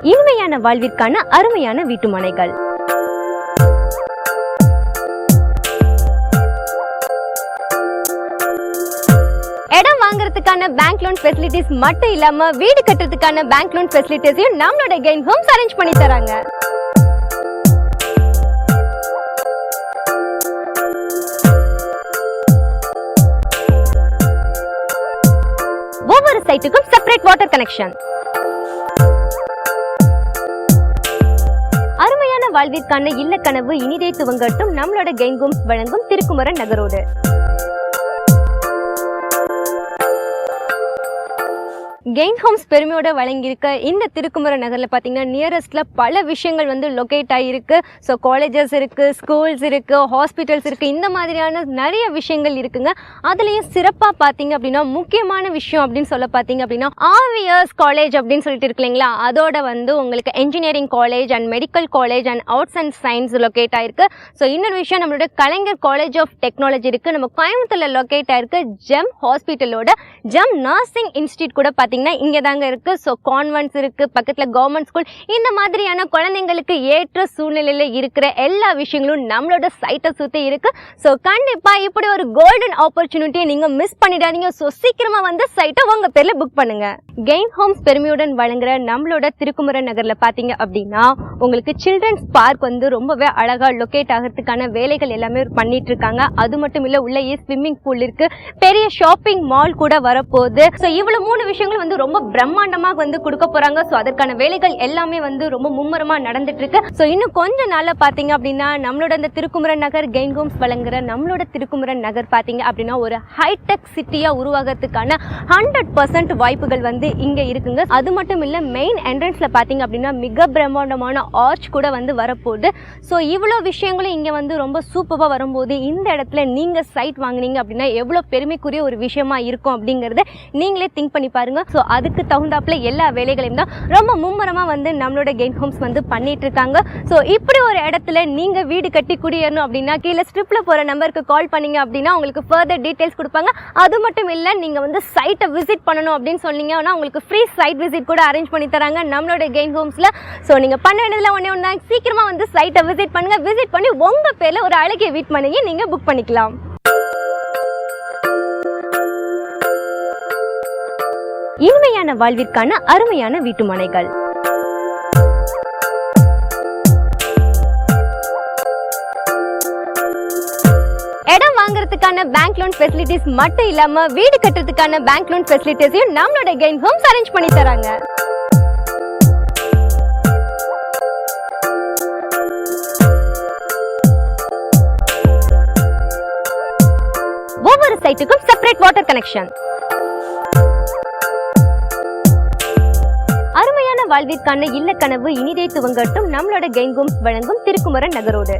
இனிமையான வாழ்விற்கான அருமையான வீட்டுமனைகள். இடம் வாங்குறதுக்கான பேங்க் லோன் ஃபெசிலிட்டிஸ் மட்டும் இல்லாம வீடு கட்டுறதுக்கான பேங்க் லோன் ஃபெசிலிட்டிஸையும் நம்மளோட கெயின் ஹோம்ஸ் அரேஞ்ச் பண்ணி தராங்க. ஒவ்வொரு சைட்டுக்கும் செப்பரேட் வாட்டர் கனெக்ஷன். அருமையான வாழ்விற்கான இல்ல கனவு இனிதே துவங்கட்டும் நம்மளோட கெயின் ஹோம்ஸ் வழங்கும் திருக்குமரன் நகரோடு. கெயின் ஹோம்ஸ் பெருமையோட வழங்கியிருக்க இந்த திருக்குமரன் நகர்ல பாத்தீங்கன்னா நியரஸ்ட்ல பல விஷயங்கள் வந்து லொகேட் ஆகிருக்கு. ஸோ காலேஜஸ் இருக்கு, ஸ்கூல்ஸ் இருக்கு, ஹாஸ்பிட்டல்ஸ் இருக்கு, இந்த மாதிரியான நிறைய விஷயங்கள் இருக்குங்க. அதுலயும் சிறப்பா பாத்தீங்க அப்படின்னா முக்கியமான விஷயம் அப்படின்னு சொல்ல பாத்தீங்க அப்படின்னா ஆர்விஎஸ் காலேஜ் அப்படின்னு சொல்லிட்டு இருக்கு இல்லைங்களா, அதோட வந்து உங்களுக்கு engineering college and medical college and arts and science locate ஆயிருக்கு. ஸோ இன்னொரு விஷயம் நம்மளோட கலைஞர் காலேஜ் ஆஃப் டெக்னாலஜி இருக்கு, நம்ம கோயம்புத்தூர்ல லொகேட் ஆயிருக்கு. ஜெம் ஹாஸ்பிட்டலோட ஜெம் நர்சிங் இன்ஸ்டியூட் கூட பாத்தீங்கன்னா இங்க தாங்க இருக்கு. சோ கான்வென்ட்ஸ் இருக்கு, பக்கத்துல கவர்மெண்ட் ஸ்கூல், இந்த மாதிரியான குழந்தைங்களுக்கு ஏற்ற சூழ்நிலையில இருக்கிற எல்லா விஷயங்களும் நம்மளோட சைட்டை சுத்தி இருக்கு. சோ கண்டிப்பா இப்படி ஒரு கோல்டன் ஆப்பர்ச்சுனிட்டியை நீங்க மிஸ் பண்ணிடாதீங்க. சோ சீக்கிரமா வந்து சைட்டை உங்க பேர்ல புக் பண்ணுங்க. கெயின் ஹோம்ஸ் பெருமையுடன் வழங்குற நம்மளோட திருக்குமரன் நகர்ல பாத்தீங்க அப்படின்னா உங்களுக்கு சில்ட்ரன்ஸ் பார்க் வந்து ரொம்பவே அழகா லொகேட் ஆகிறதுக்கான வேலைகள் எல்லாமே பண்ணிட்டு இருக்காங்க. அது மட்டும் இல்ல உள்ளே ஸ்விம்மிங் பூல் இருக்கு, பெரிய ஷாப்பிங் மால் கூட வரப்போகுது. சோ இவ்வளவு 3 விஷயங்கள் வந்து ரொம்ப பிரம்மாண்டமா வந்து கொடுக்க போறாங்க. சோ அதற்கான வேலைகள் எல்லாமே வந்து ரொம்ப மும்முரமா நடந்துட்டு இருக்கு. சோ இன்னும் கொஞ்ச நாள்ல பாத்தீங்க அப்படின்னா நம்மளோட இந்த திருக்குமரன் நகர் கெயின் ஹோம்ஸ் வழங்குற நம்மளோட திருக்குமரன் நகர் பாத்தீங்க அப்படின்னா ஒரு ஹைடெக் சிட்டியா உருவாகிறதுக்கான 100% வாய்ப்புகள் வந்து இங்க இருக்குங்க. அது மட்டும் இல்ல மெயின் என்ட்ரன்ஸ்ல பாத்தீங்க அப்படின்னா மிக பிரம்மாண்டமான ஆர்ச் கூட வந்து வரப்போகுது. சோ இவ்வளவு விஷயங்களும் இங்க வந்து ரொம்ப சூப்பரா வரும்போது இந்த இடத்துல நீங்க சைட் வாங்குனீங்க அப்படின்னா எவ்வளவு பெருமைக்குரிய ஒரு விஷயமா இருக்கும் அப்படிங்கறத நீங்களே திங்க் பண்ணி பாருங்க. ஸோ அதுக்கு தகுந்தாப்புல எல்லா வேலைகளையும் தான் ரொம்ப மும்முரமா வந்து நம்மளோட கெயின் ஹோம்ஸ் வந்து பண்ணிட்டு இருக்காங்க. ஸோ இப்படி ஒரு இடத்துல நீங்க வீடு கட்டி குடியேறணும் அப்படின்னா கீழே ஸ்ட்ரிப்ல போற நம்பருக்கு கால் பண்ணீங்க அப்படின்னா உங்களுக்கு ஃபர்தர் டீடைல்ஸ் கொடுப்பாங்க. அது மட்டும் இல்ல நீங்க வந்து சைட்டை விசிட் பண்ணணும் அப்படின்னு சொன்னீங்கன்னா உங்களுக்கு ஃப்ரீ சைட் விசிட் கூட அரேஞ்ச் பண்ணி தராங்க நம்மளோட கெயின் ஹோம்ஸ்ல. ஸோ நீங்க பண்ண வேண்டியதுல ஒண்ணே ஒன்று தான், சீக்கிரமா வந்து சைட்டை விசிட் பண்ணுங்க. விசிட் பண்ணி உங்க பேர்ல ஒரு அழகிய வீட்டு மனையை நீங்க புக் பண்ணிக்கலாம். இனிமையான வாழ்விற்கான அருமையான வீட்டுமனைகள். இடம் வாங்குறதுக்கான பேங்க் லோன் ஃபெசிலிட்டிஸ் மட்டும் இல்லாம வீடு கட்டுறதுக்கான பேங்க் லோன் ஃபெசிலிட்டிஸையும் நம்மளோட கெயின் ஹோம்ஸ் அரேஞ்ச் பண்ணி தராங்க. ஒவ்வொரு சைட்டுக்கும் செப்பரேட் வாட்டர் கனெக்ஷன். அருமையான வாழ்விற்கான இல்ல கனவு இனிதே துவங்கட்டும் நம்மளோட கெயின் ஹோம்ஸ் வழங்கும் திருக்குமரன் நகரோடு.